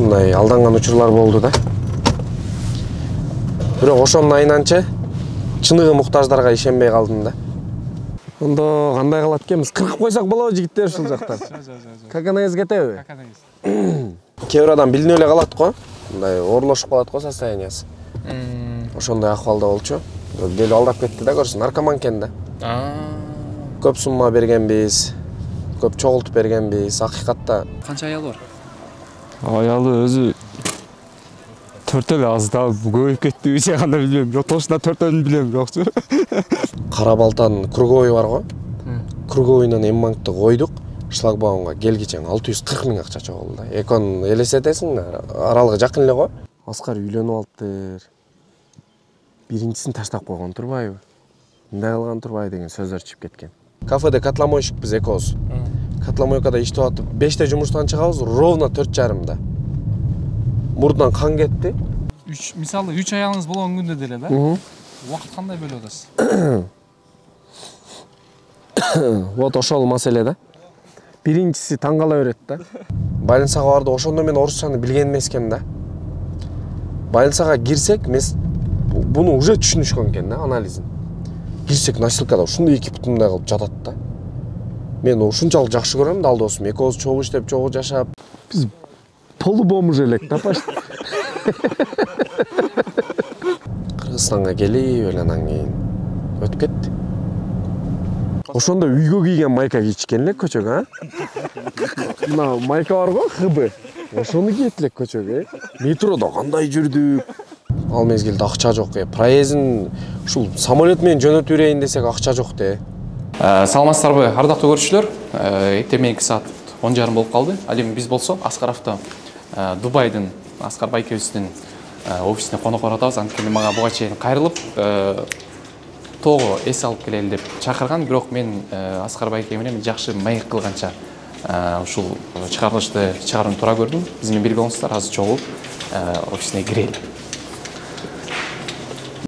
ушундай алданган учурлар болду да. Бирок ошонун айынан чыныгы муктаждарга ишенбей калдым да. Ондо кандай кылат экенбиз? Кыркып койсок болобу жигиттер ушул жактан? Как анаез кетеби? Как анаез. Кээ бир адам билинип эле калат го. Мындай оорлошуп калат го состояниясы. Ошондой акыбалда болчу. Келип алдап кетти да, көрсүң, наркоман экен да. Көп сумма бергенбиз, көп чогултуп бергенбиз. Акыйкатта канча аялы бар? Аялы өзү 4 эле, аз да көбөйүп кетти, эче кандай билбейм. Точно 4-өн билем, бирокчу. Кара балтанын круговой бар го. Круговойнун эммаңты койдук. Шлагбаумга келгичең 640 000 акча чогулду да. Экон элестетесиң, аралыгы жакын эле го. Аскар үйлөнүп алыптыр. Биринчисин таштап койгон турбайбы? Мындай кылган турбайбы деген сөздөр чыгып кеткен. Кафеде катламойщикпиз экөөбүз. Катламойкада иштеп атып, 5-те жумуштан чыгабыз, ровно 4:30-да. Мурдунан кан кетти. Мисалы 3 аялыңыз болгон күндө деле да? Убакыт кандай бөлүп атасыз? Вот ошол маселе да. Биринчиси таң кала берет да. Больницага барды, ошондо мен орусчаны билген эмес экенмин да. Больницага кирсек, буну уже түшүнүшкөн экен да, анализин. Кирсек носилкада ушундай 2 бутундай кылып жатат да. Мен ушунчалык жакшы көрөм да, алдосум. Экөөбүз чогуу иштеп, чогуу жашап. Биз полубомуж элек да, почти. Кыргызстанга келип эле анан кийин өтүп кетти. Ошондо үйгө кийген майка кийишкен элек көчөгө, а? Мына майка бар го, ХБ. Ошону кийет элек көчөгө. Метродо кандай жүрдүк. Ал мезгилде акча жок, проездин ушул самолет менен жөнөтүп берейин десек акча жок де. Саламатсыздарбы, ардактуу көрүүчүлөр? Эртең саат 10:30 болуп калды. Ал эми биз болсо Аскаровдо Дубайдын Аскар Байкебиздин офисине конок баратабыз. Анткени мага буга чейин кайрылып, тоого эс алып келели деп чакырган, бирок мен Аскар Байке менен жакшы маек кылганча ушул чыгарылышты чыгарууну туура көрдүм. Биз менен бирге болуңуздар, азыр чогуу офисине кирели.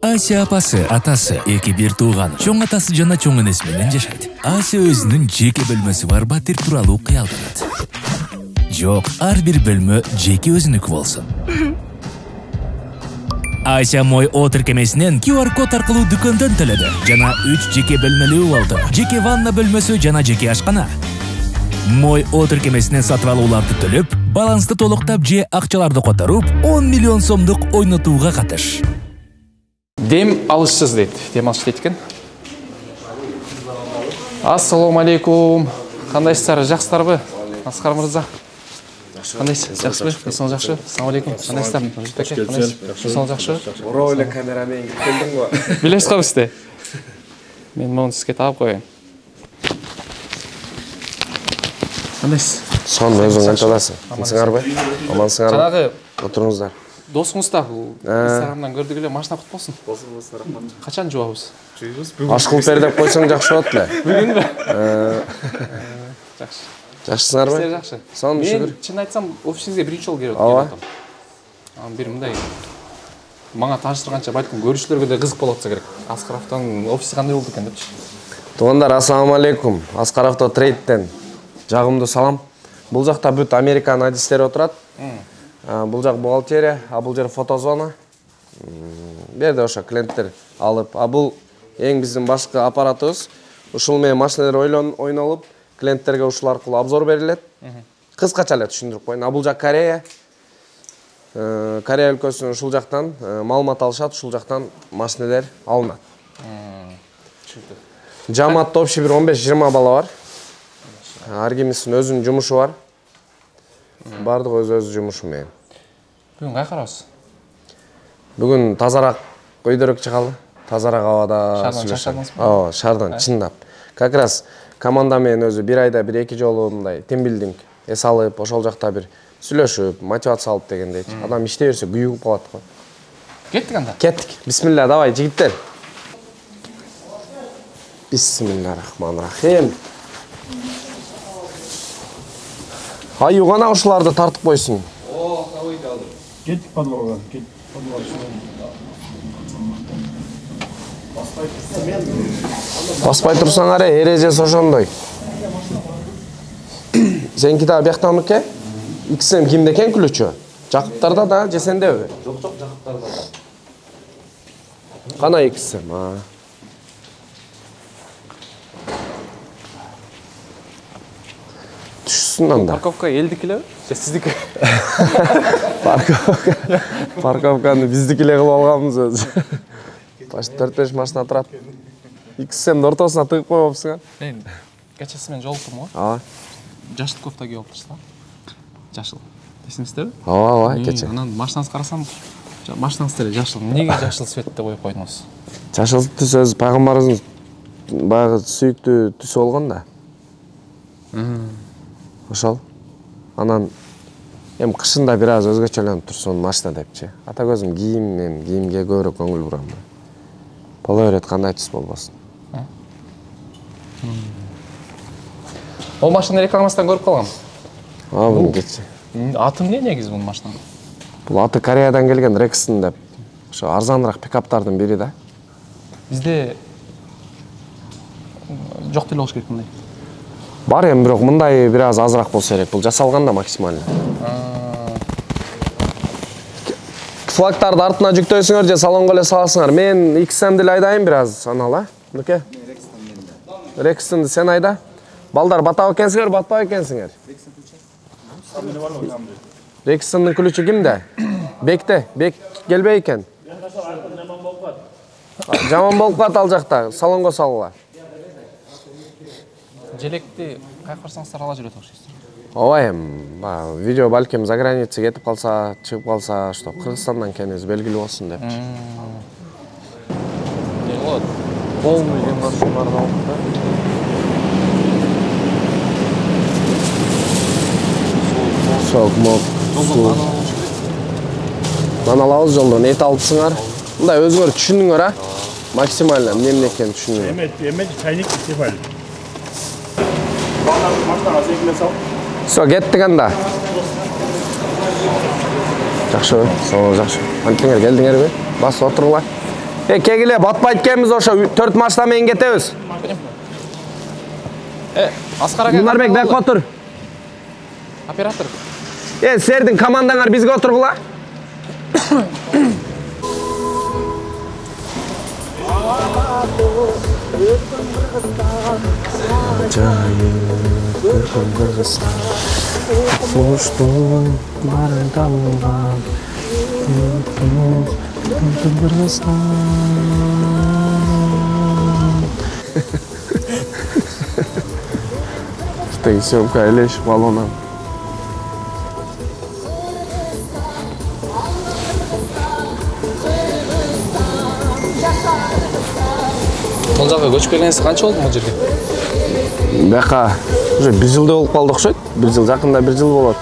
Ася апасы, атасы, эки бир тууган, чоң атасы жана чоң энеси менен жашайт. Ася өзүнүн жеке бөлмөсү бар батир тууралуу кыялданат. Жок, ар бир бөлмө жеке өзүнүкү болсун. Ася Мой О тиркемесинен QR код аркылуу дүкөндөн төлөдү. Жана 3 жеке бөлмөлүү болду. Жеке ванна бөлмөсү жана жеке ашкана. Мой О тиркемесинен сатып алууларды төлөп, балансты толуктап же акчаларды которуп, 10 миллион сомдук ойнотууга катыш. Дем алышсыз дейт. Дем алыш дейт экен. Ассаламу алейкум. Кандайсыздар, жакшысыздарбы? Аскар мырза. Кандайсыз? Жакшыбы? Эсиңиз жакшы? Ассаламу алейкум. Кандайсыздар? Эсиңиз жакшы? Ороо эле камера менен келдиң го. Билесиз го бизди? Мен муну сизге таап коеюн. Кандайсыз? Сон өзүң канталасың? Амансыңарбы? Амансыңарбы? Жанагы отуруңуздар. Досуңуз да Инстаграмдан көрдүк эле, машина кут болсун. Болсун, рахмат. Качан жуабыз? Жуйбуз бүгүн. Аш кылып бер деп койсоң жакшы болот эле. Бүгүнбү? Жакшы. Жакшысыңарбы? Сиздер жакшы. Сон шүгүр. Мен чын айтсам, офисиңизге биринчи жолу келип атам. Анан бир мындай мага тааныштырганча балким көрүүчүлөргө да кызык болот болсо керек. Аскаровдун офиси кандай болду экен депчи. Туугандар, ассаламу алейкум. Аскаровдо трейдтен жагымдуу салам. Бул жакта бүт Американын адистери отурат. Бул жак бухгалтерия, а бул жер фотозона. Берде ошо клиенттер алып, а бул эң биздин башкы аппаратыбыз. Ушул менен машиналар ойнолуп, клиенттерге ушул аркылуу обзор берилет. Кыскача эле түшүндүрүп коеюн. А бул жак Корея. Корея өлкөсүнөн ушул жактан маалымат алышат, ушул жактан машиналар алынат. Жамаатта общий бир 15-20 бала бар. Ар кимисинин өзүнүн жумушу бар. Бардыгы өз жумушу менен. Бүгүн кай карабыз? Бүгүн тазараак көйдөрөк чыгалы. Тазараак абада сүйлөшөбүз. Ооба, шаардан чындап. Как раз команда менен өзү бир айда бир эки жолу мындай тимбилдинг эс алып, ошол жакта бир сүйлөшүп, мотивация алып дегендейчи. Адам иштей берсе күйүгүп калат го. Кеттик анда. Кеттик. Бисмилла, давай жигиттер. Бисмиллахиррахманиррахим. Аю гана ушуларды тартып койсун. О, давайте алдым. Кеттик подворга. Кеттик подворга. Баспай турсаң аре, эрежеси ошондой. Сеники дагы бияктамыке? XM кимде экен күлүүчү? Жакыптарда да же сендеби? Жок, жакыптарда. Кана экисим, Түшсүн анда. Парковка элдики эле, же сиздики? Парковканы биздики эле кылып алганбыз өзү. Почти 4-5 машина турат. Икисинин ортосуна тыгып коймопсуңар. Мен кечеси менен жолуктум го. Жашыл кофта кийип алыптырсыздар. Жашыл. Эсиңиздеби? Ооба, кече. Анан машинаңызды карасам, машинаңыз деле жашыл. Эмнеге жашыл цветти коюп койдуңуз? Жашыл түс өзү пайгамбарыбыздын баягы сүйүктүү түсү болгон да. Ошол. Анан кышында бир аз өзгөчөлөнүп турсун машина депчи. Ата көзүм кийимге көбүрөөк көңүл бурам. Боло берет, кандай түс болбосун. Ол машина рекламасынан көрүп калгам. Бул кече. Аты эмне негизи бул машинанын? Бул аты Кореядан келген Rexton деп. Ошо арзаныраак пикаптардын бири да. Бизде жок деле болуш керек мындай. Бар бирок мындай бир аз азыраак болсо керек. Бул жасалган да максимально. Флагтарды артына жүктөйсүңөр же салонго эле саласыңар. Мен XM деле айдайын бир аз анала. Мынке. Rextonду сен айда. Балдар батабы экенсиңер, батпайбы экенсиңер? Rextonдун ключу кимде? Бекте. Бек келбей экен. Жаман болуп калат ал жакта. Салонго салгыла. Желекти кайка барсаңыздар ала жүрөт окшойсуздар. Ооба, видео балким за граница кетип калса, чыгып калса, что Кыргызстандан экенибиз белгилүү болсун деп. Болот. Полный машиналар да. Sok mok. Аналабыз жолдон эт алыпсыңар. Мындай өзүңөр түшүндүңөр, максимально эмне экенин түшүндүңөр. Эме чайник истебали. Машинаға секіле сал. Все, кеттік анда. Жақшы бе? Соңыз жақшы. Антыңер, келдіңер бе? Басып отырғыла. Кегіле, батпайды кеміз ошо 4 машинамен кетебиз. Аскар ака. Мунарбек, бек отур. Оператор. Силердин командаңар бизге отургула. Ты съемка лечь баллоном. Бул жакка көчүп келгениңизге канча болду бул жерге? Бака уже 1 жылда болуп калды окшойт. 1 жыл жакында 1 жыл болот.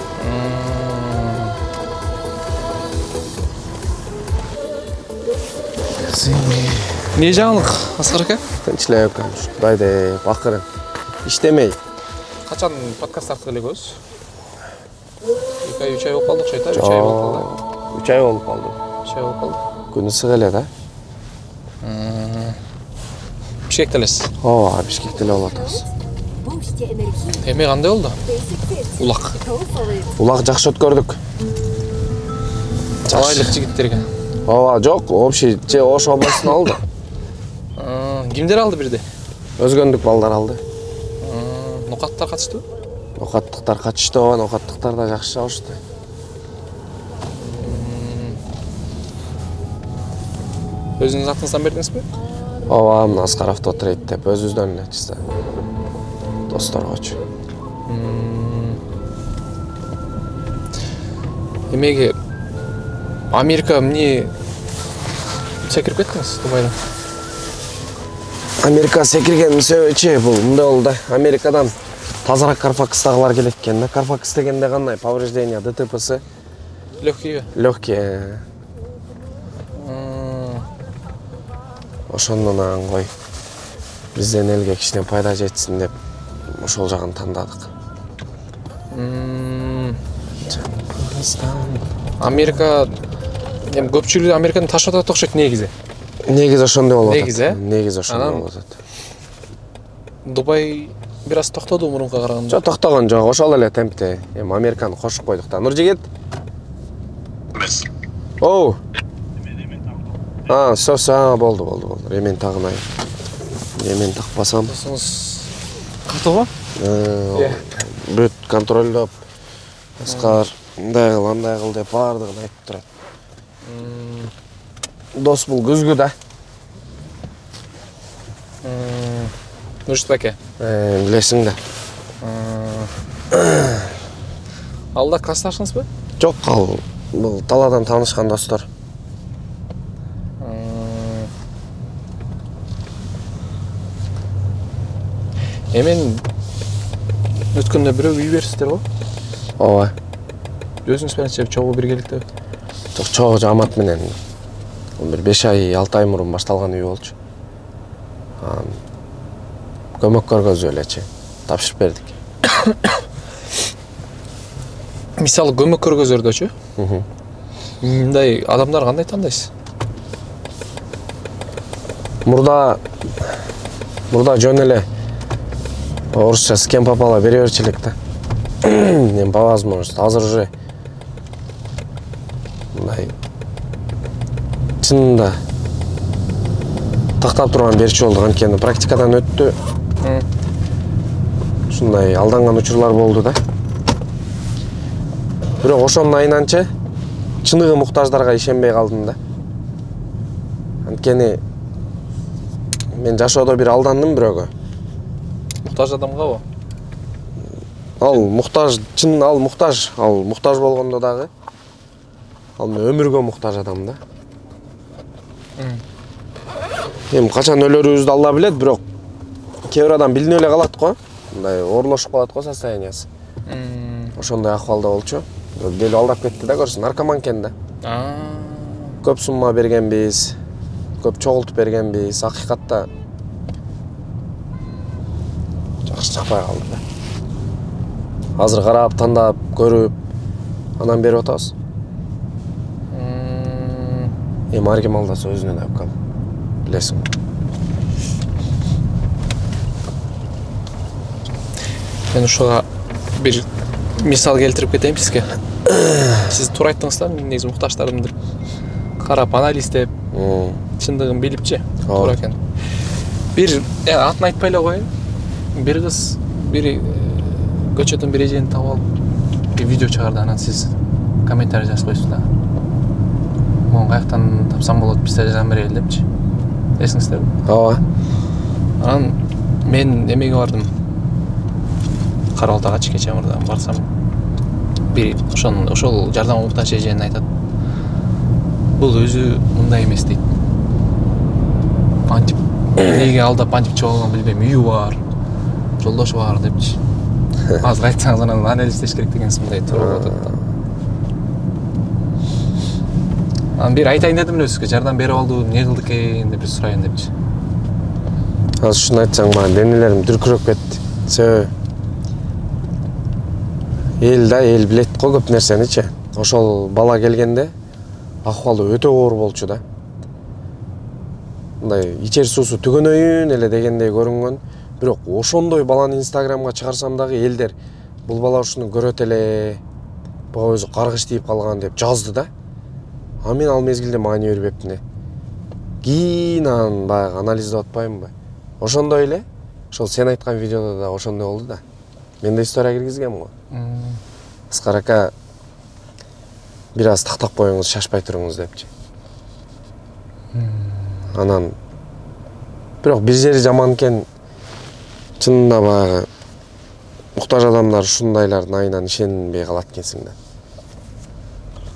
Не жаңылык, Аскар ака? Тынчылап калыш. Кудайдей бакырын. Иштемей. Качан подкаст тарткылы элебиз? 2 ай 3 ай болуп калды окшойт, 3 ай болуп калды. 3 ай болуп калды. 3 ай болуп калды. Күнү ысык эле да. Бишкекте элесиз. Ооба, Бишкекте эле болуп атабыз. Эми кандай болду? Улак. Улак жакшы өткөрдүк. Чабайлык жигиттерге. Ооба, жок, общий же Ош областынан алды. Кимдер алды бирде? Өзгөндүк балдар алды. Нокаттар катыштыбы? Нокаттыктар катышты, ооба, нокаттыктар да жакшы чабышты. Өзүңүз атыңыздан бердиңизби? Ооба, мына Аскар авто трейд деп өзүбүздөн эле чисто. Досторгочу. Эмеге Америка эмне секирип кеттиңиз Дубайдан? Америка секиргенин себеби бул мындай болду да. Америкадан тазараак Карфакстагылар келет экен да. Карфакс дегенде кандай повреждение ДТПсы? Легкий. Легкий. Ошондон кой бизден элге кичине пайда жетсин деп ошол жагын тандадык. Америка көпчүлүгү Американы таштап атат окшойт негизи. Негизи ошондой болуп атат. Негизи, Негизи ошондой болуп атат. Дубай бир аз токтоду мурунка караганда. Жок, токтогон жок, ошол эле темпте. Американы кошуп койдук да. Нуржигит. Оу. Все, болды. Ремен тағынайын. Ремен тақпасам. Қатты ғой? Бүт контрольдап. Асқар, андай қыл деп бардығын айтып тұрады. Дос бұл күзгі да. Нұршыт әке? Білесің да. Алда классташыңыз ба? Жоқ, бұл таладан танышқан достар. Мен өткенде біреу үй берсіздер ғой? Ооба. Өзіңіз пәнше чоғы біргелікті? Жоқ, чоғы жамат менен. Бір 5 ай, 6 ай мұрын башталған үй болчу. Көмөк көргөзүп элечи. Тапшырып бердик. Мисалы көмөк көргөзөрдөчү? Мындай адамдар кандай тандайсыз? Мурда жөн эле орусча с кем попало бере берчү элек да. Мен по возможности азыр уже мындай чынында тактап турган берчү болдук, анткени практикадан өттү. Ушундай алданган учурлар болду да. Бирок ошонун айнанча чыныгы муктаждарга ишенбей калдым да. Анткени мен жашоодо бир алдандым бирөөгө. Муктаж адамга го? Ал муктаж болгондо дагы мен өмүргө муктаж адам да. Эми качан өлөрүбүздү Алла билет, бирок кээ бир адам билинип эле калат го. Мындай оорлошуп калат го состояниясы. Ошондой акыбалда болчу. Дел алдап кетти да, көрсүң, наркоман экен да. Көп сумма бергенбиз, көп чогултуп бергенбиз, акыйкатта жакшы чапай калды да. Азыр карап, тандап, көрүп, анан берип атабыз. Эми ар ким алдаса өзүнө да өккөн. Билесиң. Мен ушуга бир мисал келтирип кетейин сизге. Сиз туура айттыңыз да, мен негизи муктаждарымды карап анализдеп, чындыгын билипчи, туура экен. Бир атын айтпай эле коеюн. Бир кыз бир көчөдөн бир эжени таап алып, бир видео чыгарды, анан сиз комментарий жазып койсуз да. Муну каяктан тапсам болот, бизде жардам берели депчи. Эсиңиздерби? Ооба. Анан мен эмеге бардым. Карабалтага кече мурда барсам, бир ошол жардамга муктаж эжени айтат. Бул өзү мындай эмес дейт. Антип эмнеге алдап антип чогулганын билбейм, үйү бар, жолдошу бар депчи. Азыр айтсаңыз анан анализдеш керек дегенсиз, мындай туура болуп атат да. Анан бир айтайын дедим эле сизге, жардам берип алды, эмне кылды экен деп сурайын депчи. Азыр ушуну айтсаң, мага денелерим дүркүрөп кетти. Себеби эл билет го көп нерсеничи. Ошол бала келгенде акыбалы өтө оор болчу да. Мындай ичер суусу түгөнөйүн эле дегендей көрүнгөн. Бирок ошондой баланы Инстаграмга чыгарсам дагы элдер бул бала ушуну көрөт эле, буга өзү каргыш тийип калган деп жазды да. А мен ал мезгилде мага не бербептин. Кийин анан баягы анализдеп атпаймынбы? Ошондой эле, ошол сен айткан видеодо да ошондой болду да. Мен да история киргизгем го. Аскар ака, бир аз тактап коюңуз, шашпай туруңуз депчи. Анан бирок бир жери жаман экен. Чынында баягы муктаж адамдар ушундайлардын айынан ишенбей калат экенсиң да.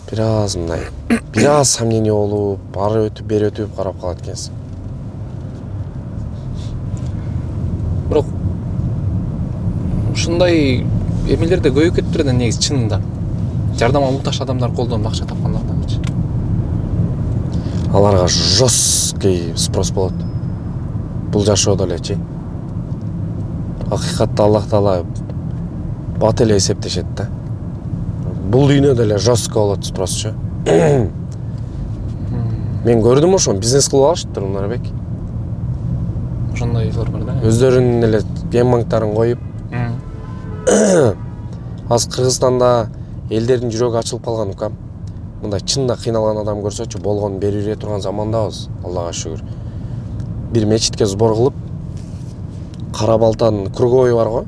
Бир аз мындай, бир аз сомнение болуп, ары өтүп, бери өтүп карап калат экенсиң. Бирок ушундай эмелерде көбөйүп кетиптир да, негизи чынында. Жардамга муктаж адамдар колдонуп акча тапкандардачы. Аларга жесткий спрос болот. Бул жашоодо элечи. Акыйкатта Аллах Таала бат эле эсептешет да. Бул дүйнөдө эле жесткий болот спросчу. Мен көрдүм ошону, бизнес кылып алышыптыр Нурбек. Ошондойлор бар да. Өздөрүнүн эле банктарын коюп. Аз Кыргызстанда элдердин жүрөгү ачылып калган укам. мындай чынында кыйналган адам көрсөчү болгонун бере бере турган замандабыз, Аллага шүгүр. Бир мечитке сбор кылып, Кара Балтанын круговой бар го.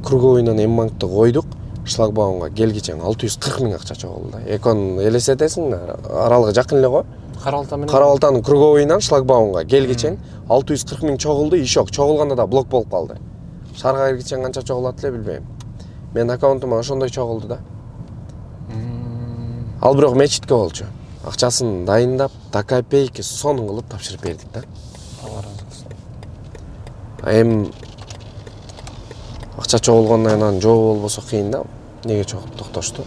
Круговойнан М-банкты койдук, шлагбаумга келгичең 640 000 акча чогулду да. Экон элестетесиң, аралыгы жакын эле го. Кара Балтанын круговойнан шлагбаумга келгичең 640 000 чогулду, ишок чогулганда да блок болуп калды. Шарга киргичең канча чогулат эле билбейм. Мен аккаунтума ошондой чогулду да. Ал бирок мечитке болчу. Акчасын дайындап, до копейки сонун кылып тапшырып бердик да. Алла разы болсун. Эми акча чогулгандан кийин анын жообу болбосо кыйын да. Неге токтошту?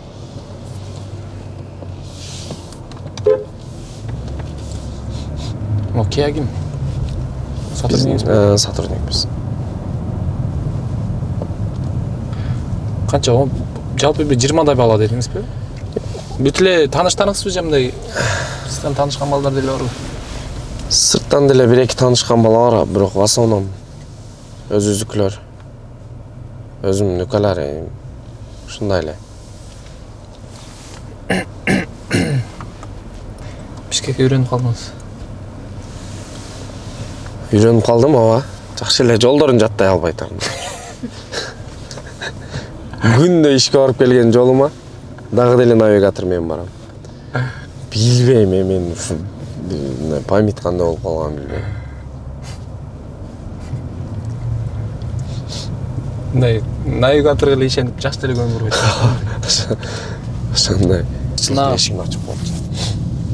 Окей, ким? Сотрудникпиз. Сотрудникпиз. Канча? Жалпы 20 бала дедиңизби? Бүт эле тааныштарыңызбы же мындай сизден таанышкан балдар деле барбы? Сырттан деле 1-2 таанышкан бала бар, бирок в основном өзүбүздүкүлөр. Өзүмдүн нукалары ушундай эле. Бишкекке үйрөнүп калдыңыз. Үйрөнүп калдым, ооба. Жакшы эле жолдорун жаттай албай турам. Күндө ишке барып келген жолума дагы деле навигатор менен барам. Билбейм, мен ушу память кандай болуп калганын билбейм. Мындай навигаторго эле ишенип жакшы деле көңүл бурбайт. Ошондой. Чынак Эшигин ачып коюптум.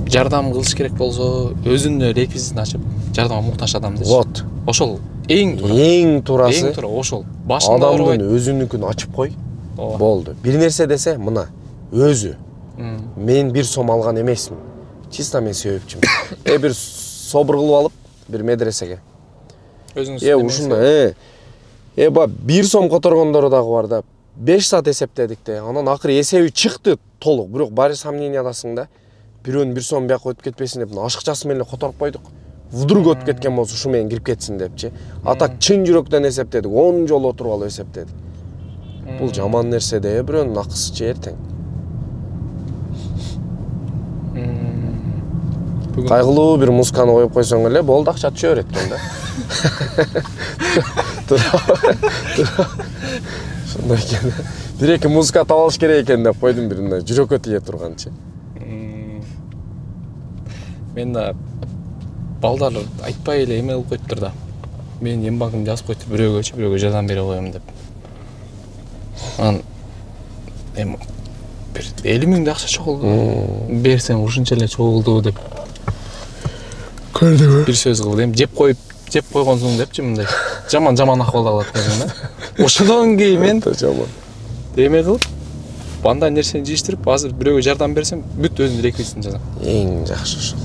жардам кылыш керек болсо, өзүнүн реквизитин ачып, жардамга муктаж адам дечи. Вот. Ошол эң туура. Эң туурасы. Эң туура ошол. Башында Адамдын өзүнүкүн ачып кой. Болду. Бир нерсе десе, мына өзү. Мен 1 сом алган эмесмин. Чисто мен себепчимин. Бир собур кылып алып, бир медресеге. Өзүңүз ушундай. Ба 1 сом которгондору дагы бар да. 5 саат эсептедик де. Анан акыры эсеби чыкты толук. Бирок баары сомнениядасың да. Бирөөнүн 1 сом бияка өтүп кетпесин деп, ашыкчасы менен которуп койдук. Вдруг өтүп кеткен болсо ушу менен кирип кетсин депчи. Атак чын жүрөктөн эсептедик. 10 жолу отуруп алып эсептедик. Бул жаман нерсе де, бирөөнүн акысы же эртең. Кайгылуу бир музыканы коюп койсоң эле болду, акча түшө берет экен да. Ошондой экен. 1-2 музыка таап алыш керек экен деп койдум, бир мындай жүрөккө тие турганчы. Мен да балдар айтпай эле эме кылып коюптур да. Мен М-банкымды жазып коюптур, бирөөгө жардам бере коем деп. Анан эми бир 50 000 акча чогулду. Берсем ушунча эле чогулду деп. Көрдүңбү? Бир сөз кылды. Эми жеп койгонсуң депчи мындай. Жаман акыбалда калат экен да. Ошондон кийин мен жаман. Эме кылып, андай нерсени жиштирип, азыр бирөөгө жардам берсем, бүт өзүнүн реквизитин жазам. Эң жакшы ошол.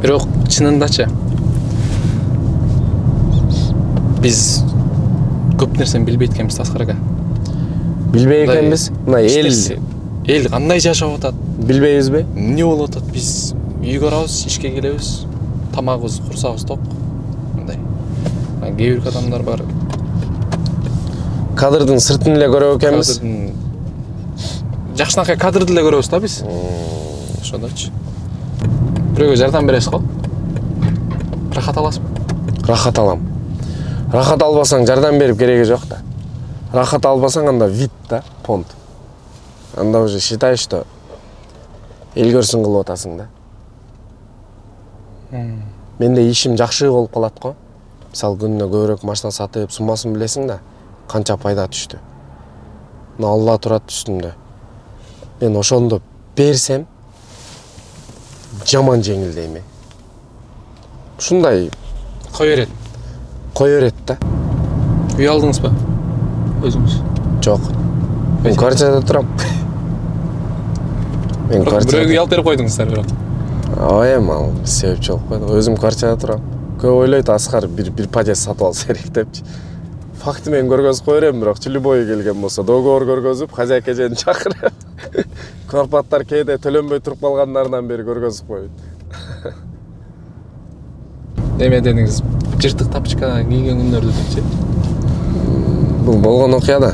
Бирок чынындачы биз көп нерсени билбейт экенбиз Аскар ака. Билбей экенбиз. Мына эл кандай жашап атат? Билбейбизби? Эмне болуп атат? Биз үйгө барабыз, ишке келебиз, тамагыбыз, курсагыбыз ток. Мындай. Кээ бир адамдар бар. Кадрдын сыртын эле көрөп экенбиз. Жакшынакай кадрды эле көрөбүз да биз. Ошондочу. Бирөөгө жардам бересиз го? Рахат аласызбы? Рахат алам. Рахат албасаң жардам берип кереги жок да. Рахат албасаң анда вид да, понт. Анда уже считай, что эл көрсүн кылып атасың да. Менде ишим жакшы болуп калат го. Мисалы күнүнө көбүрөөк машина сатып, суммасын билесиң да, канча пайда түштү. Мына Алла турат үстүмдө. Мен ошондо берсем жаман жеңилдейм. Ушундай кой берет да. Үй алдыңызбы? Өзүңүз? Жок. Мен квартирада турам. Мен квартирада. Бирөөгө алып берип койдуңуздар бирок. Ал себепчи болуп койду. Өзүм квартирада турам. Көп ойлойт, Аскар бир подъезд сатып алса керек депчи. Факты мен көргөзүп кое берем, бирок любой келген болсо договор көргөзүп, хозяйка эжени чакырып. Квартплаттар кээде төлөнбөй туруп калгандарынан бери көргөзүп коет. Эме дедиңиз, жыртык тапочка кийген күндөрдү депчи. Бул болгон окуя да.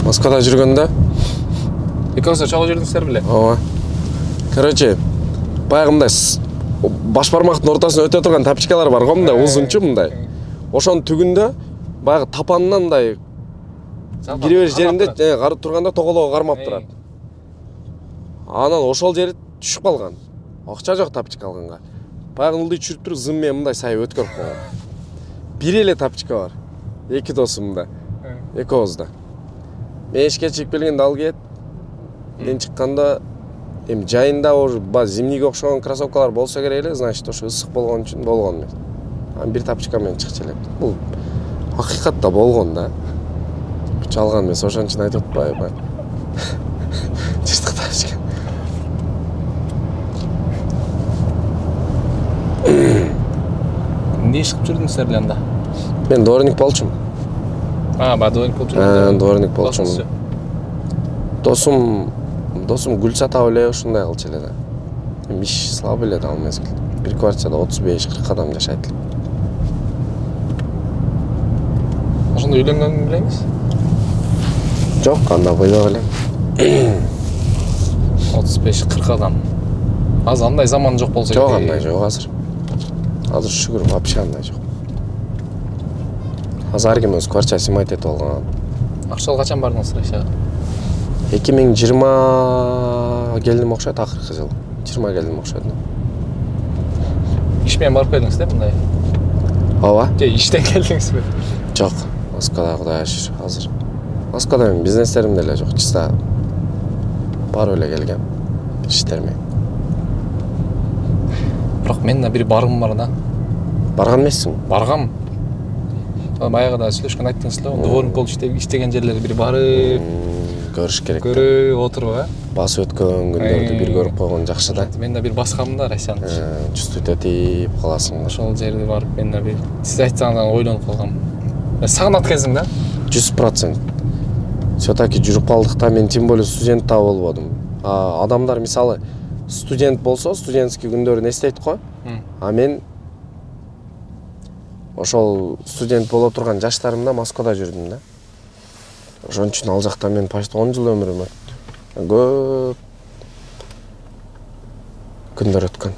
Москвада жүргөндө. Экөөсү чогуу жүрдүңүздөр беле? Ооба. Короче, баягы мындай баш бармактын ортосуна өтө турган тапочкалар бар го, мындай узунчу мындай. Ошонун түгүндө баягы тапанынан мындай кире бериш жеринде карып турганда тоголого кармап турат. Анан ошол жери түшүп калган. Акча жок тапочка алганга. Баягы ылдый чүрүп туруп зым менен мындай сай өткөрүп койгон. Бир эле тапочка бар. Эки досумда. Экөөбүздө. Мен ишке чыгып келгенде ал кет. Мен чыкканда эми жайында зимнийге окшогон кроссовкалар болсо керек эле, значит, ошо ысык болгон үчүн болгон эмес. Анан бир тапочка менен чыкчу элек. Бул акыйкатта болгон да. Чалган эмес, ошон үчүн айтып атпайбы. Жыртык тапочка. Эмне иш кылып жүрдүңүздөр эле анда? Мен дворник болчумун. Дворник болуп жүрдүңүз. Дворник болчумун. Досум гүл сатап эле ушундай кылчу эле да. Эми иш слабый эле да ал мезгил. Бир квартирада 35-40 адам жашайт эле. Ошондо үйлөнгөнүн билеңиз? Жок, анда бойдок элем. 35-40 адам. Азыр андай заман жок болсо керек. Жок, андай жок азыр. Азыр шүгүр вообще андай жок. Азыр ар ким өз квартира сыймайт этип алган. Акчал качан бардыңыз Россияга? 2020 келдим окшойт, акыркы жыл. 20 келдим окшойт. Иш менен барып келдиңиз да мындай? Ооба. Же иштен келдиңизби? Жок, Москвада кудайга шүгүр азыр. Москвада менин бизнестерим деле жок, чиста барып эле келгем. Иштер менен. Бирок менин да бир баргым бар да. Барган эмессиң? Баргам. Баягыда сүйлөшкөн айттыңыз эле, дворник болуп иштеген жерлерге бир барып көрүш керек. көрүп отуруп, Басып өткөн күндөрдү бир көрүп койгон жакшы да. Мен да бир баскам да Россияны. Чувствовать этип каласың. Ошол жерди барып мен да бир сиз айтсаңыз ойлонуп калгам. Сагынат кезиң да? 100%. Все-таки жүрүп калдык да, мен тем более студент да болбодум. Адамдар мисалы студент болсо, студентский күндөрүн эстейт го. А мен ошол студент боло турган жаштарымда Москвада жүрдүм да. Ошон үчүн ал жакта мен почти 10 жыл өмүрүм өттү. Көп күндөр өткөн.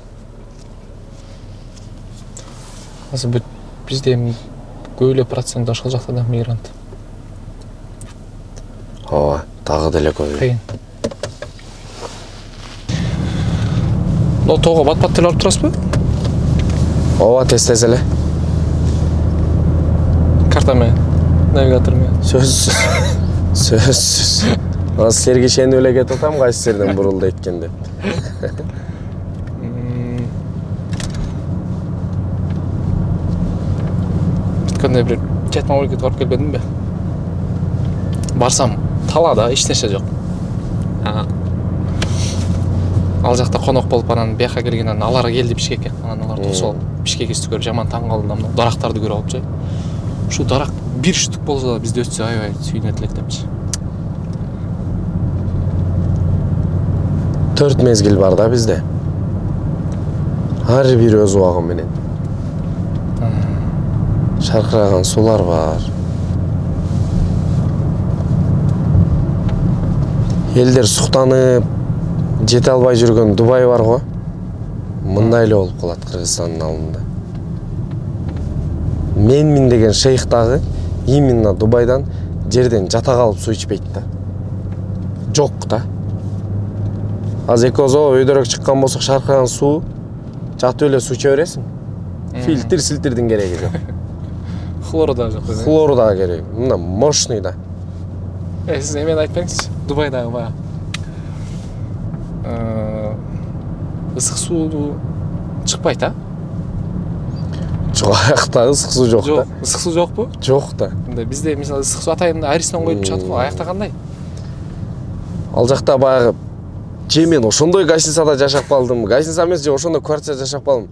Азыр бизде көбүлө процент ошол жакта да мигрант. Ооба, дагы деле көп. Кыйын. Но тоого бат-бат деле алып турасызбы? Ооба, тез эле. Карта менен, навигатор менен. Сөзсүз. Сөзсүз. Азыр силерге ишенип эле кетип атам, кайсы жерден бурулду эткенде. Бүткөндө бир чет мамлекетке барып келбедимби? Барсам, талаада эч нерсе жок. Ал жакта конок болуп анан бияка келгенен алар келди Бишкекке. Анан алар тосуп Бишкек истикөр жаман таң калдым да, дарактарды көрүп алыпчы. Ушу дарак бир штук болсо да бизде өтсө аябай сүйүнөт элек депчи. 4 мезгил бар да бизде. Ар бир өз убагы менен. Шаркыраган суулар бар. Элдер суктанып жете албай жүргөн Дубай бар го. Мындай эле болуп калат Кыргызстандын алдында. Мен деген шейх дагы именно Дубайдан жерден жата калып суу ичпейт да. Жок да. Азыр экөөзө өйдөрөк чыккан болсок шаркыраган суу жатып эле суу иче бересиң. Фильтрдин кереги жок. Хлору да жок. Хлору да керек. Мына мощный да. Сиз эмени айтпаңызчы, Дубайдагы баягы. Ысык суу чыкпайт, а? Жок, аякта ысык суу жок да. Ысык суу жокпу? Жок да. Бизде мисалы ысык суу атайын Аристон коюп чыгат го, аякта кандай? Ал жакта баягы мен ошондой гостиницада жашап калдым. Гостиница эмес, же ошондой квартирада жашап калдым.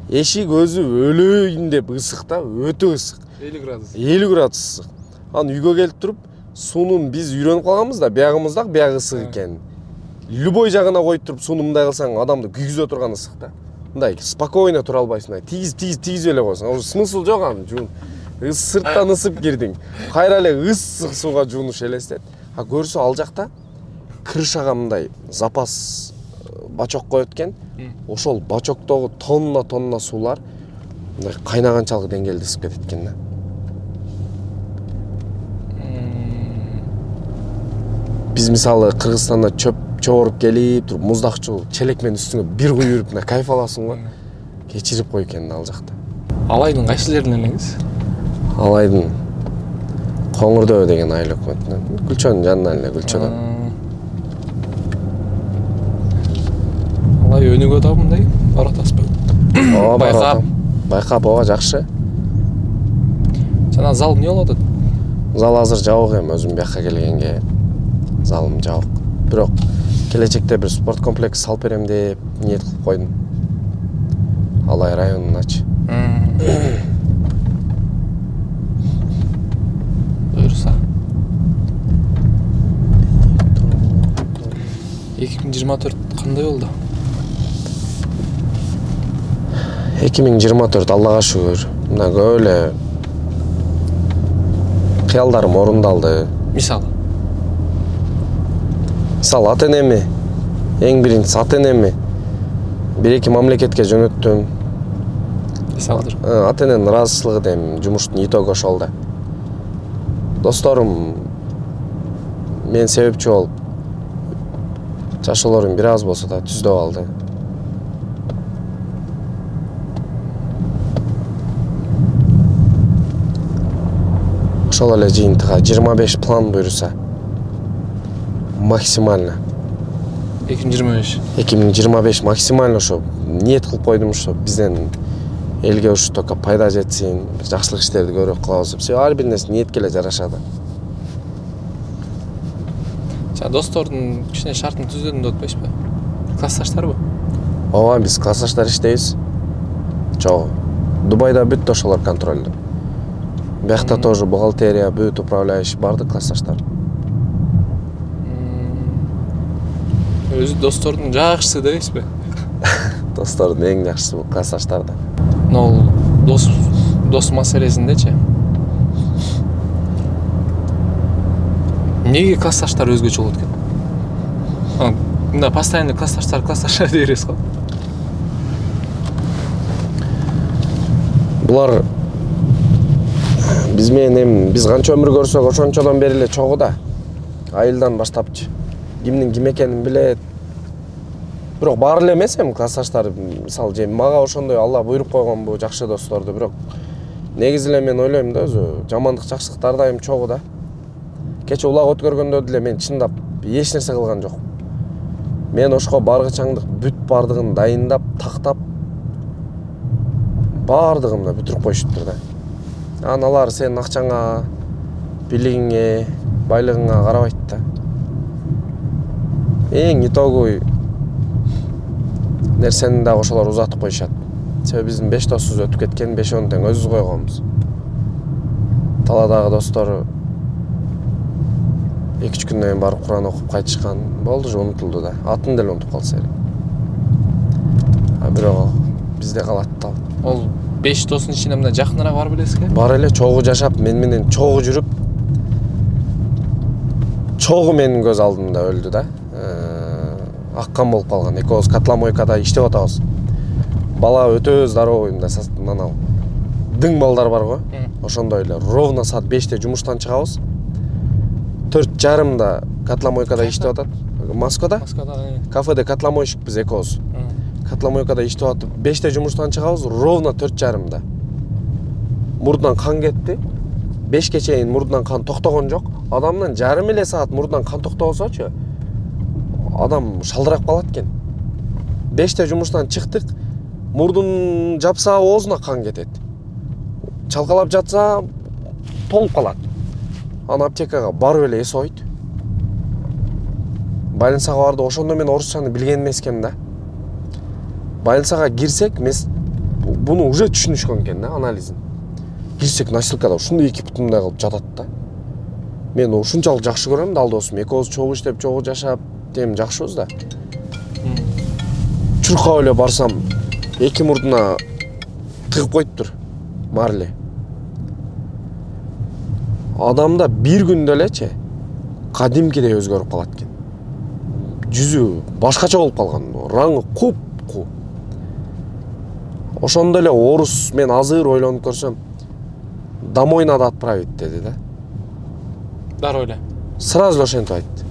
Эшик өзү өлөйүн деп ысык да, өтө ысык. 50 градус. 50 градус ысык. Анан үйгө келип туруп, суунун биз үйрөнүп калганбыз да, биягыбызда биягы ысык экен. Любой жагына коюп туруп сууну мындай кылсаң адамды күйгүзө турган ысык да. Мындай спокойно тура албайсың да. Тигиз эле койсоң. Уже смысл жок анын. сырттан ысып кирдиң. Кайра эле ысык сууга жуунуш элестет. А көрсө ал жакта крышага мындай запас бачок коет экен. Ошол бачоктогу тонна суулар мындай кайнаганчалык деңгээлде ысып кетет экен да. Биз мисалы Кыргызстанда чөп чогуруп келип туруп муздакчу челек менен үстүңө бир куюп мына кайф аласың го. Кечирип кой экен ал жакта. Алайдын кайсы жеринен элеңиз? Алайдын Коңурдөбө деген айыл өкмөтүнөн. Гүлчөнүн жанынан эле Гүлчөдөн. Алай өнүгөт да мындай баратасызбы? Байкап ооба жакшы. Жана зал эмне болот? Зал азыр жабык эми, өзүм бияка келгенге залым жабык. Бирок келечекте бир спорт комплекс салып берем деп ниет кылып койдум. Алай районуначы. Буюрса. 2024 кандай болду? 2024 Аллага шүгүр. Мына көп эле кыялдарым орундалды. Мисалы ата-энеми, эң биринчиси ата-энеми бир-эки мамлекетке жөнөттүм. мисалдыр. Ата-эненин ыраазычылыгы дейм, жумуштун итогу ошол да. Досторум мен себепчи болуп, жашоолорун бир аз болсо да түздөп алды. Ошол эле жыйынтыгы 25 план буйруса максимально 2025 максимально ошо ниет кылып койдум, ошо бизден элге ушу только пайда жетсин, бир жакшылык иштерди көрөк кылабыз деп. Себеби ар бир нерсе ниетке эле жарашат. Жана достордун кичине шартын түздүм деп атпайсызбы? Классташтарбы? Ооба, биз классташтар иштейбиз. Чогуу. Дубайда бүт ошолор контролдо. Биякта тоже бухгалтерия, бүт управляющий барды классташтар. Өзү достордун жакшысы дейсизби? Достордун эң жакшысы бул классташтарда. Нол дос маселесиндечи? Неге классташтар өзгөчө болот экен? Мында постоянно классташтар дей бересиз го. Булар биз менен биз канча өмүр көрсөк ошончодон бери эле чогуу да. Айылдан баштапчы. Кимдин ким экенин билет. Бирок баары эле эмес эми классташтар, мисалы же мага ошондой Алла буйруп койгон бу жакшы досторду, бирок негизи эле мен ойлойм да, өзү жамандык жакшылык ар дайым чогуу да. Кече улак өткөргөндө деле мен чындап эч нерсе кылган жокмун. Мен ошко баргычаңдык бүт бардыгын дайындап, тактап бардыгын да бүтүрүп коюшуптур да. Аналар сенин акчаңа, билигиңе, байлыгыңа карабайт да. Эң итогуй нерсени да ошолор узатып коюшат. Себеби биздин 5 досубуз өтүп кеткен, 5-10 тең өзүбүз койгонбуз. Таладагы достору 2-3 күндөн кийин барып Кур'ан окуп кайтышкан. Болду же унутулду да. Атын деле унутуп калса эле. Бирок бизде калат да. Ол 5 достун ичинде мына жакыныраак бар билесизби? Бар эле, чогуу жашап, мен менен чогуу жүрүп, чогуу менин көз алдымда өлдү да. Аккан болуп калган. Экөөбүз Котламойкада иштеп атабыз. Бала өтө здоровый, мына дың балдар бар го. Ошондой эле ровно саат 5те жумуштан чыгабыз. 4:30 Котламойкада иштеп атат. Москвада? Кафеде котломойщикпиз экөөбүз. Котламойкада иштеп атып, 5те жумуштан чыгабыз, ровно 4:30. Мурдунан кан кетти. 5ке чейин мурдунан кан токтогон жок. Адамдын жарым эле саат мурдунан кан токтобосочу, адам шалдырап калат экен. 5те жумуштан чыктык, мурдун жапса оозуна кан кетет. Чалкалап жатса толуп калат. Аны аптекага барып эле эс ойт. Больницага барды, ошондо мен орусчаны билген эмес экенмин да. Больницага кирсек, буну уже түшүнүшкөн экен да, анализин. Кирсек носилкада ушундай 2 бутундай кылып жатат да. Мен ушунчалык жакшы көрөм да, ал досум. Экөөбүз чогуу иштеп, чогуу жашап, тем жакшыбыз да. Чуркап эле барсам, 2 мурдуна тыгып коюптур. Марли. Адамда бир күндө элечи кадимкидей өзгөрүп калат экен. Жүзү башкача болуп калган, раңы куп-куу. Ошондо эле орус, мен азыр ойлонуп көрсөм, домой надо отправить деди да. Дароо эле. Сразу ошентип айтты.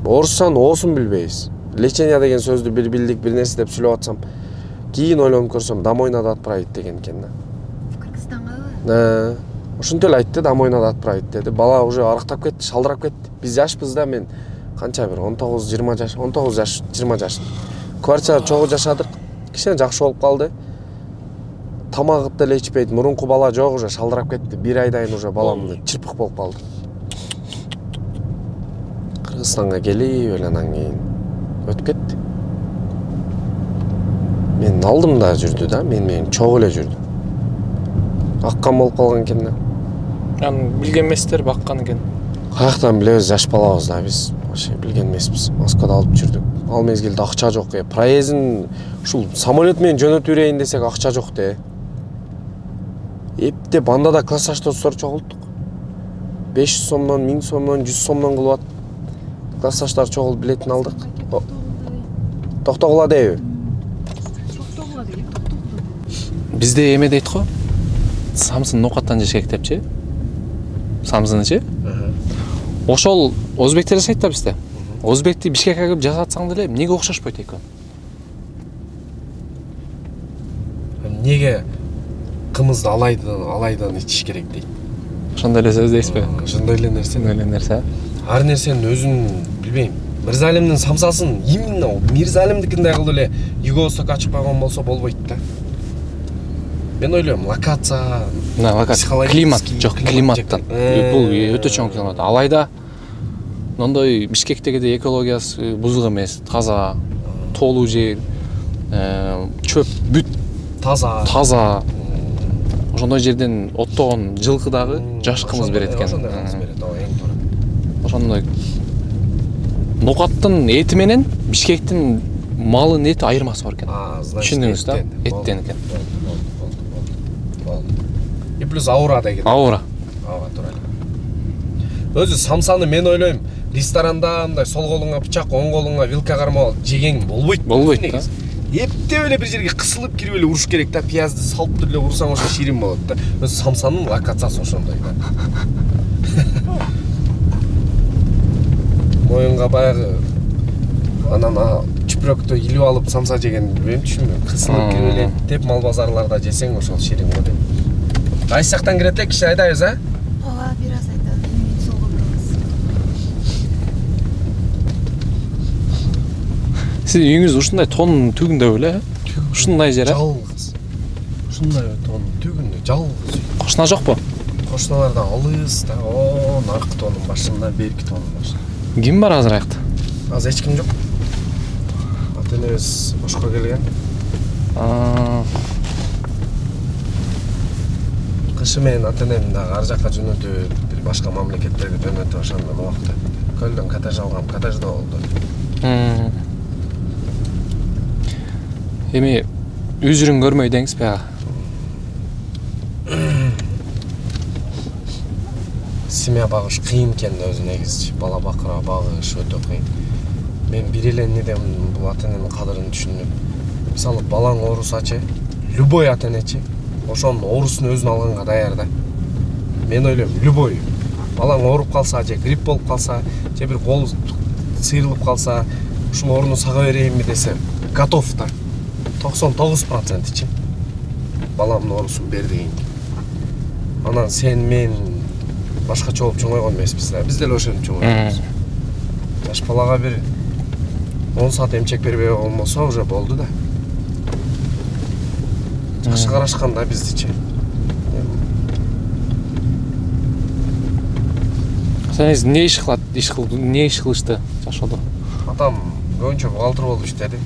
Орусчанын оосун билбейбиз. Лечение деген сөздү бир билдик, бир нерсе деп сүйлөп атсам, кийин ойлонуп көрсөм, домой надо отправить деген экен да. Кыргызстангабы? Ошентип эле айтты, домой надо отправить деди. Бала уже арыктап кетти, шалдырап кетти. Биз жашпыз да, мен канча бир 19-20 жаш, 19 жаш, 20 жаш. Квартирада чогуу жашадык. Кичине жакшы болуп калды. Тамагы деле ичпейт. Мурунку бала жок, уже шалдырап кетти. Бир айдан уже балам чырпык болуп калды. Кыргызстанга келип эле анан кийин өтүп кетти. Мен алдымда жүрдү да, мен менен чогуу эле жүрдү. Аккан болуп калган экен да. Аны билген эместер баккан экен. Каяктан билебиз, жаш балабыз да биз. Вообще билген эмеспиз. Москвада алып жүрдүк. Ал мезгилде акча жок. Проездин ушул самолет менен жөнөтүп берейин десек акча жок де. Эптеп анда да классташ достор чогулттук. 500 сомдон, 1000 сомдон, 100 сомдон кылып атып. Классташтар чогулуп билетин алдык. Токтогула дейби? Бизде эме дейт го. Самсын нокаттан жешек депчи. Самсынычы. Ошол өзбектер жашайт да бизде. Өзбекти Бишкекке келип жасатсаң деле эмнеге окшошпойт экен? Эмнеге кымызды алайдан ичиш керек дейт. Ошондой эле сөз дейсизби? Ошондой эле нерсе. Ар нерсенин өзүн билбейм. Мирзалимдин самсасын именно Мирзалимдикиндей кылып эле Юго-Восток ачып койгон болсо болбойт да. Мен ойлойм, локация, климат жок, климаттан. Бул өтө чоң климат. Алайда мондой Бишкектегидей экологиясы бузук эмес, таза, тоолуу жер, чөп бүт таза. Ошондой жерден оттогон жылкы дагы жаш кымыз берет экен. Ошондой кымыз берет, эң туура. Ошондой нокаттын эти менен Бишкектин малынын эти айырмасы бар экен. Түшүндүңүз да? Эттен экен. И плюс аура деген. Аура. Туура эле. Өзү самсаны мен ойлойм, ресторанда мындай сол колуңа бычак, оң колуңа вилка кармап алып жегең болбойт. Болбойт да. Эптеп эле бир жерге кысылып кирип эле уруш керек да, пиязды салып туруп эле урсаң ошо ширин болот да. Өзү самсанын локациясы ошондой да. Моюнга баягы анан чүпүрөктү илип алып самса жеген билбейм, түшүнбөйм. Кысылып кирип эле теп мал базарларда жесең ошол ширин болот. Кайсы жактан кирет элек, кичине айдайбыз, а? Ооба, бир аз айтат. Эми солго бурабыз. Сиздин үйүңүз ушундай тоонун түгүндө беле? Ушундай жер, а? Жалгыз. Ушундай тоонун түгүндө жалгыз. Кошуна жокпу? Кошуналардан алыс да. О, наркы тоонун башында, берки тоонун башында. Ким бар азыр аякта? Азыр эч ким жок. Ата-энебиз бошко келген. Кышы менен ата-энем дагы ар жакка жөнөтүп, бир башка мамлекеттерге жөнөтүп ошондон убакта. Көлдөн коттедж алгам, коттеджде болду. Эми үзүрүн көрмөй деңиз бага. Семья багыш кыйын экен да өзү негизи. Бала бакыра багыш өтө кыйын. Мен бир эле неден бул ата-эненин кадырын түшүндүм. Мисалы балаң оорусачы, любой ата-энечи ошонун оорусун өзүнө алганга даяр да. Мен ойлойм, любой балаң ооруп калса, же грипп болуп калса, же бир кол сыйрылып калса, ушул орунду сага берейинби десе, готов да. 99% ичи. Баламдын оорусун бер деген. Анан сен мен башкача болуп чоңойгон эмеспиз да. Биз деле ошентип чоңойбуз. Жаш балага бир 10 саат эмчек бербей койгон болсо уже болду да. Жакшы карашкан да биздичи. Сен эмне иш кылат? Не иш кылышты жашоодо? Атам көбүнчө бухгалтер болуп иштеди.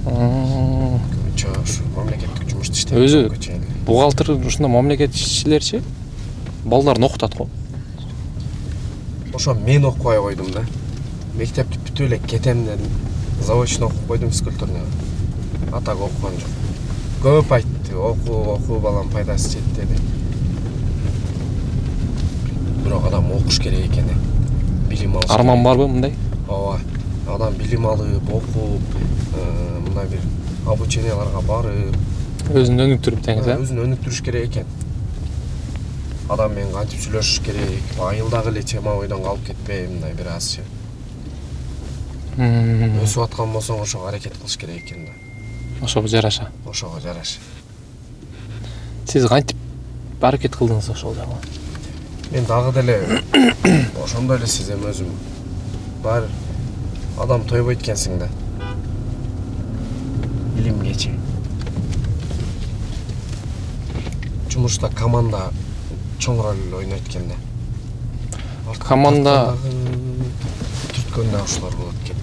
Көбүнчө ушу мамлекеттик жумушта иштеди. Өзү бухгалтер ушундай мамлекет ишчилерчи балдарын окутат го. Ошо мен окубай койдум да. Мектепти бүтүп эле кетем дедим. Заочно окуп койдум физкультурный. Атак окуган жок. Көп айтты, окуу балам пайдасы жет деди. бирок адам окуш керек экен. Билим алыш. Арман барбы мындай? Ооба. Адам билим алып, окуп, мындай бир обученияларга барып, Өзүн өнүктүрүп теңиз, өзүн өнүктүрүш керек экен. Адам менен кантип сүйлөшүш керек, айылдагы эле чема ойдон калып кетпей, мындай бир азчы. Өсүп аткан болсоң ошого аракет кылыш керек экен да. Ошого жараша. Ошого жараша. Сиз кантип аракет кылдыңыз ошол жагы? Мен дагы деле ошондой эле сезем өзүм. Бар адам тойбойт экенсиң да. Билимгечи. Жумушта команда чоң роль ойнойт экен да. Команда түрткөндө ушулар болот экен.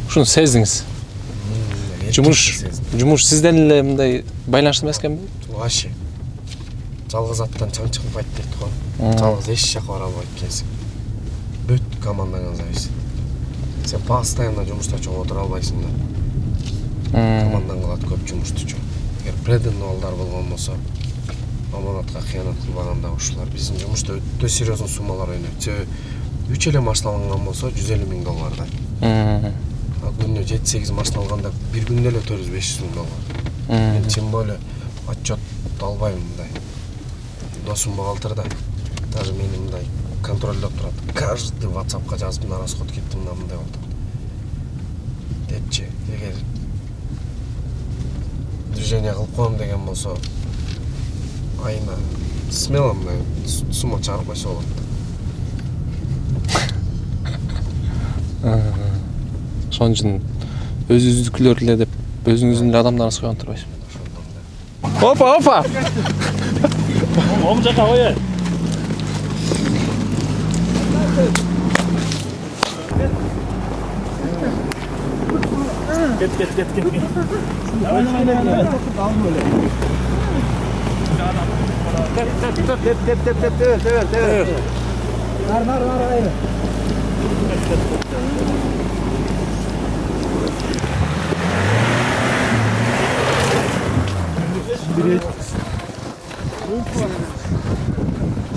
ушуну сездиңиз. Жумуш сизден эле мындай байланыштуу эмес экенби? Вообще. Жалгыз аттан чаң чыкпайт дейт го. Жалгыз эч жака бара албайт экенсиң. Бүт командаңан зависит. Сен постоянно жумушта чоң отура албайсың да. Командаң кылат көп жумушту. Эгер преданный балдар болгон болсо, аманатка кыянат кылбаганда ушулар биздин жумушта өтө серьезный суммалар ойнойт. 3 эле машиналанган болсо $150,000 да. Күнүнө 7-8 машиналганда бир күндө эле $400-500,000. Мен тем более отчет албайм мындай. Досум бухгалтерда. Даже мени мындай контролдоп турат. Каждый WhatsAppка жазып, на расход кетти мындай болду. Депчи, эгер движение кылып коем деген болсо, айына смело мындай сумма чыгарып койсо болот. Ошон үчүн өзүңүздүкүлөр эле деп өзүңүздүн эле адамдарыңызды койгон турбайсызбы? Опа! Оң жаққа қой.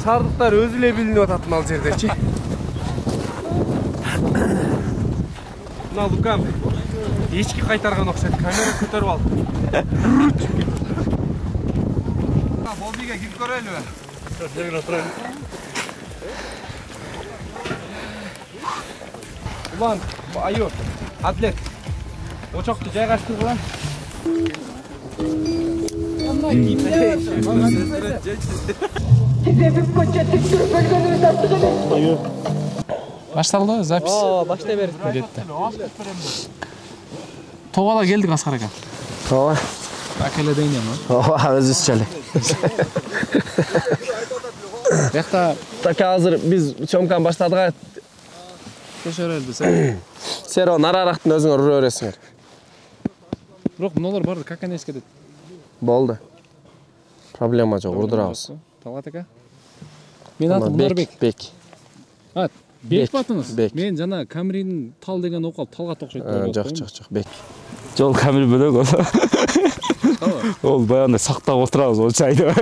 Сардыктар өзү эле билинип атат мына жердечи. Мына Лукам эчки кайтарган окшойт. Камера көтөрүп ал. Болбиге кирип көрөлүбү? Жегине турайлы. Улан, айыр, атлет. Очокту жайгаштыргыла. Башталды запись. Баштай берді. Кетти. Тобала келдик Аскар ака. Ооба. Акеле дейнем, Ооба, өзүбүзчө эле. Бияқта Так азыр биз чомканы баштадык. көшөрөлбү. Сен нарарактын өзүңөр ура бересиңер. Бирок мыналар барды каканес кетет. Болду. Проблема жок, урдурабыз. Талгат ака. Мен атым Нурбек. Бек. Бек батыңыз? Бек. Мен жана Камрин тал деген окуп Талгат окшойт. Жок, Бек. Жол камер бөлөк ол. Ол баягындай сактап отурабыз ол чайды.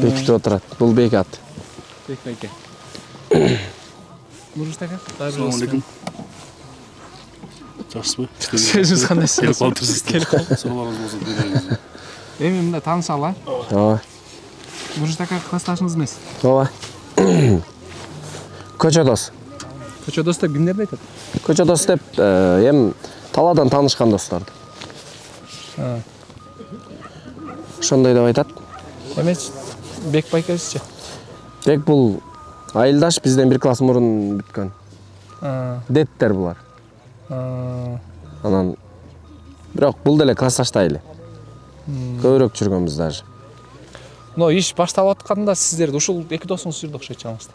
Бекте отурат. Бул Бек ат. Бек байке. Нурбек ака. Ассаламу алейкум. Жақсыбы? Сөзүңүз кандай сиз? Келип қалдыңыз. Сауларыңыз болсын дедіңіз. Эми мында таанышалы. Ооба. Нурбек ака классташыңыз эмес? Ооба. Көчө дос. Көчө дос деп кимдерди айтат? Көчө дос деп эми талаадан таанышкан досторду. Ошондой деп айтат. Эмес Бек байкесичи? Бек бул айылдаш, бизден бир класс мурун бүткөн. Деттер булар. Анан бирок бул деле классташтай эле. Көбүрөөк жүргөнбүз даже. Но иш башталып атканда сиздерди ушул эки досуңуз жүрдү окшойт чаңызда.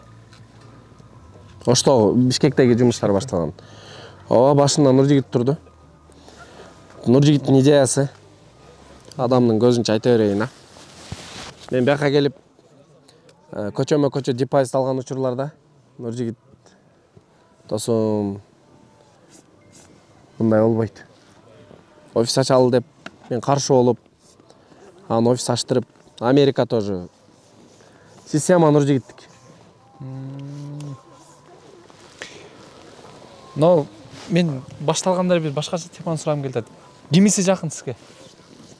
Ошто Бишкектеги жумуштар башталган. Ооба, башында Нуржигит турду. Нуржигиттин идеясы адамдын көзүнчө айта берейин. Мен бияка келип көчөмө көчө депозит алган учурларда Нуржигит досум мындай болбойт. Офис ачалы деп мен каршы болуп, анан офис ачтырып, Америка тоже. Система Нуржигиттик. Но мен башталганда бир башкача теманы сурагым келет. Кимиси жакын сизге?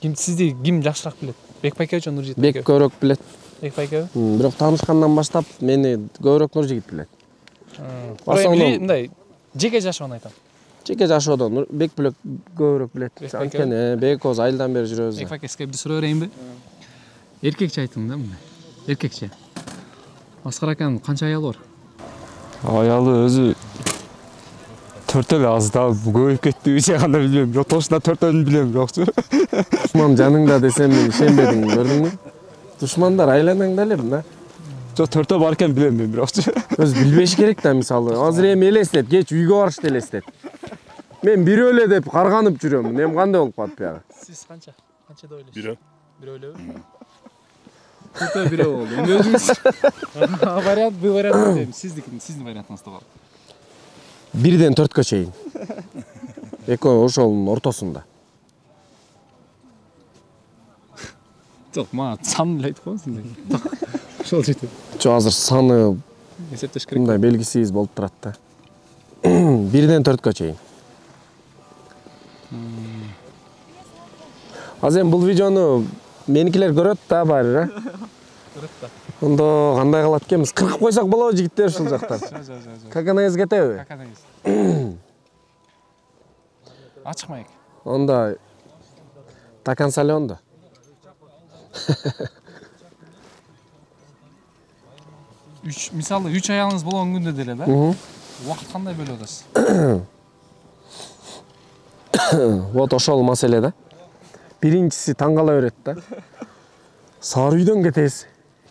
Сизди ким жакшыраак билет? Бекбайке же Нуржигит? Бек көбүрөөк билет. Бекбайке? Бирок таанышкандан баштап мени көбүрөөк Нуржигит билет. Мындай жеке жашоонун айтам. Жеке жашоодон Бек көбүрөөк билет. Анткени Бек өзү айылдан бери жүрөбүз. Бекбайке сизге бир суроо берейинби? Эркекче айтың да мындай. Эркекче. Аскар аканын канча аялы бар? Аялы өзү 4 эле аздап көбөйүп кетти. Эче кандай билбейм. Жотошуна 4-өн билем бирокчу. Душман жаныңда десем мен ишенбедиң, көрдүңбү? Душмандар айланаңда эле да. Жо 4 бар экен билем мен бирокчу. Өзү билбеш керек да, мисалы. Азыр эми элестет, кеч үйгө барышты элестет. Мен бирөө эле деп карганып жүрөм. Эми кандай болуп калат бияга? Сиз канча? Канчада ойлойсуз? Бирөө. Бирөө элеби? Төртөө бирөө болду. Эми өзүңүз вариант, бул вариант дейм. Сиздин вариантыңызды кал. 1-ден 4-кө чейин. Экөө ошонун ортосунда. Жок, мага сан эле айтып коесуң. Ошол жетет. Жо азыр саны Эсептеш керек. мындай белгисиз болуп турат да. 1-ден 4-кө чейин. Азыр эми бул видеону меникилер көрөт да баары, а? Көрөт да. Ондо кандай калат экенбиз? Кыркып койсок болобу жигиттер ушул жактан? Каканаңыз кетеби? Каканаңыз. Ачык майк. Онда такан салондо. Мисалы 3 аялыңыз болгон күндө деле да? Убакыт кандай бөлүп атасыз? Вот ошол маселе да. Биринчиси таң кала берет да. Сары үйдөн кетесиз,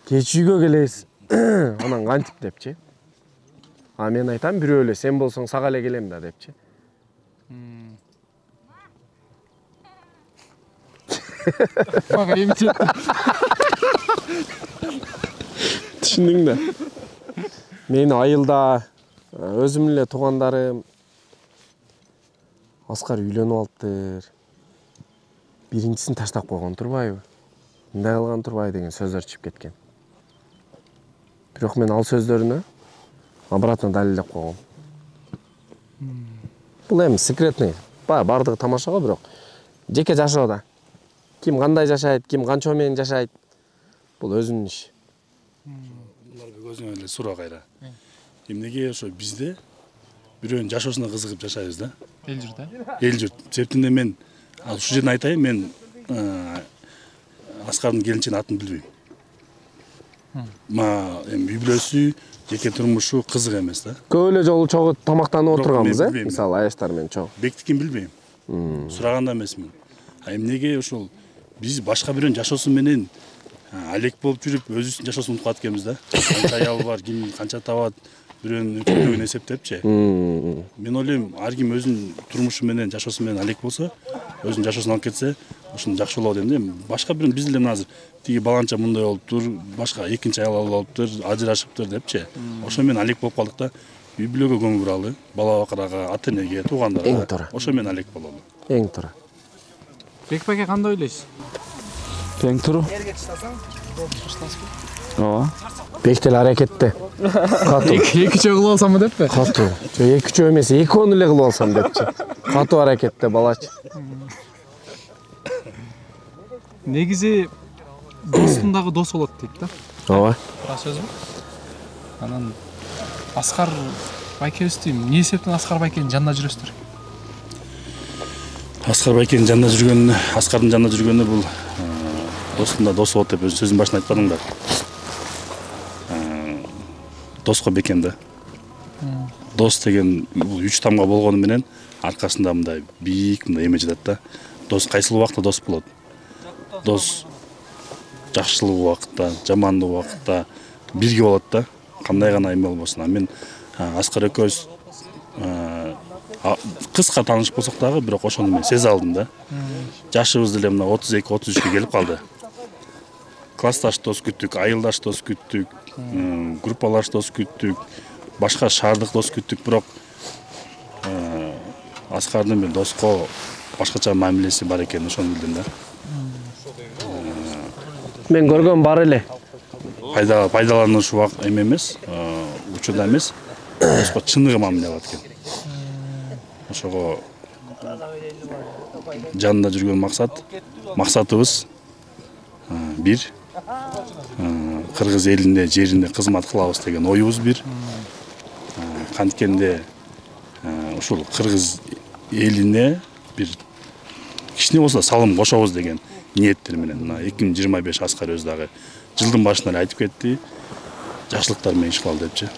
кеч үйгө келесиз. Анан кантип депчи. А мен айтам бирөө эле, сен болсоң сага эле келем да депчи. Мага эмчи. Түшүндүң да. Мени айылда өзүм эле туугандарым Аскар үйлөнүп алыптыр. Биринчисин таштап койгон турбайбы? Мындай кылган турбайбы деген сөздөр чыгып кеткен. Бирок мен ал сөздөрүнө обратно далилдеп койгом. Бул эми секретный. Бардыгы тамаша го, бирок жеке жашоодо ким кандай жашайт, ким канча менен жашайт, бул өзүнүн иши. Булар өзүнө эле суроо кайра. Эмнеге ошо бизде бирөөнүн жашоосуна кызыгып жашайбыз да? Эл журт, а? Эл журт. Себептен мен ушул жерден айтайын, мен Аскардын келинчегинин атын билбейм. Ма эми үй бүлөсү, жеке турмушу кызык эмес да. Көп эле жолу чогуу тамактанып отурганбыз, билбейм. Мисалы аяштар менен чогуу. Бектикин билбейм. Сураган да эмесмин. А эмнеге ошол биз башка бирөөнүн жашоосу менен алек болуп жүрүп, өзүбүздүн жашоосун унутуп калат экенбиз да. Канча аял бар, ким канча табат, бирөөнүн көйлөгүн эсептепчи. Мен ойлойм, ар ким өзүнүн турмушу менен, жашоосу менен алек болсо, өзүнүн жашоосун алып кетсе, ошону жакшы болот дейм да. Башка бирөөнүн биз деле азыр тиги баланча мындай болуптур, башка экинчи аял алып алыптыр, ажырашыптыр депчи. Ошо менен алек болуп калдык да. Үй бүлөгө көңүл буралы, бала бакырага, ата энеге, туугандарга. Ошо менен алек бололу. Эң туура. Бекбайке кандай ойлойсуз? Тең туру. Ооба. Бектел аракетте. Катуу. Экичөө кылып алсамбы деппи? Катуу. Жо экичөө эмес, экөөнү эле кылып алсам депчи. Катуу аракетте балачы. Негизи достун дагы дос болот дейт да. Ооба. Туура сөзбү? Анан Аскар байкебизди эмне себептен Аскар байкенин жанында жүрөсүздөр? Аскар байкенин жанында жүргөнү, Аскардын жанында жүргөнү бул достун да досу болот деп өз сөзүн башында айтпадыңдар. Доско бекем да. Дос деген бул 3 тамга болгону менен аркасында мындай бийик мындай эме жатат да. Дос кайсыл убакта дос болот? Дос жакшылык убакытта, жамандык убакытта бирге болот да. Кандай гана эме болбосун. Мен Аскар экөөбүз кыска таанышып болсок дагы, бирок ошону мен сезе алдым да. Жашыбыз деле мына 32-33 келип калды. Классташ дос күттүк, айылдаш дос күттүк, группалаш дос күттүк, башка шаардык дос күттүк, бирок Аскардын мен доско башкача мамилеси бар экенин ошону билдим да. Мен көргөн бар эле. Пайдалануш эме эмес, учурда эмес, боско чыныгы мамиле кылат экен. Ошого жанында жүргөн максатыбыз бир, кыргыз элинде, жеринде кызмат кылабыз деген оюбуз бир. Канткенде ушул кыргыз элине бир кичине болсо салым кошобуз деген ниеттер менен 2025 Аскар өзү дагы жылдын башында айтып кетти. Жакшылыктар менен иш кылалы депчи.